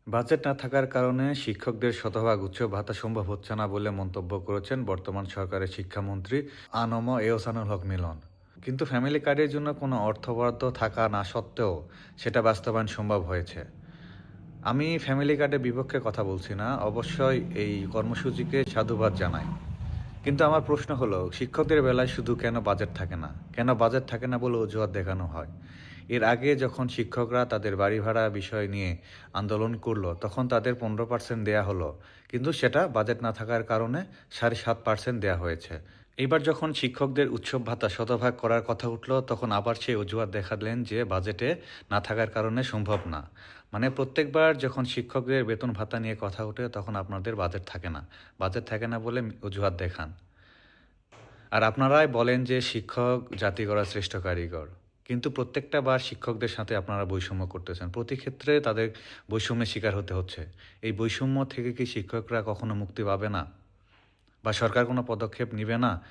Budget না থাকার কারণে শিক্ষকদের শতভাগ উচ্চ ভাতা সম্ভব হচ্ছে না বলে মন্তব্য করেছেন বর্তমান সরকারের শিক্ষামন্ত্রী আনম এহসানুল হক মিলন। কিন্তু ফ্যামিলি কার্ডের জন্য কোনো অর্থ বরাদ্দ থাকা না সত্ত্বেও সেটা বাস্তবায়ন সম্ভব হয়েছে। আমি ফ্যামিলি কার্ডের বিপক্ষে কথা বলছি না, অবশ্যই এই কর্মসূচিকে সাধুবাদ জানাই। কিন্তু আমার প্রশ্ন হলো, শিক্ষকদের বেলায় শুধু কেন বাজেট থাকে না? কেন বাজেট থাকে না বলে অজুহাত দেখানো হয়? এর আগে যখন শিক্ষকরা তাদের বাড়ি ভাড়া বিষয় নিয়ে আন্দোলন করলো, তখন তাদের 15% দেয়া হলো। কিন্তু সেটা বাজেট না থাকার কারণে 7.5% দেয়া হয়েছে। এবার যখন শিক্ষকদের উৎসব ভাতা শতভাগ করার কথা উঠলো, তখন আবার সেই অজুহাত দেখালেন যে বাজেটে না থাকার কারণে সম্ভব না। মানে প্রত্যেকবার যখন শিক্ষকদের বেতন ভাতা নিয়ে কথা ওঠে, তখন আপনাদের বাজেট থাকে না। বাজেট থাকে না বলে অজুহাত দেখান। আর আপনারাই বলেন যে শিক্ষক জাতি গড়ার শ্রেষ্ঠ কারিগর। কিন্তু প্রত্যেকটা বার শিক্ষকদের সাথে আপনারা বৈষম্য করতেছেন। প্রতি ক্ষেত্রে তাদের বৈষম্যের শিকার হতে হচ্ছে। এই বৈষম্য থেকে কি শিক্ষকরা কখনো মুক্তি পাবে না? বা সরকার কোনো পদক্ষেপ নিবে না?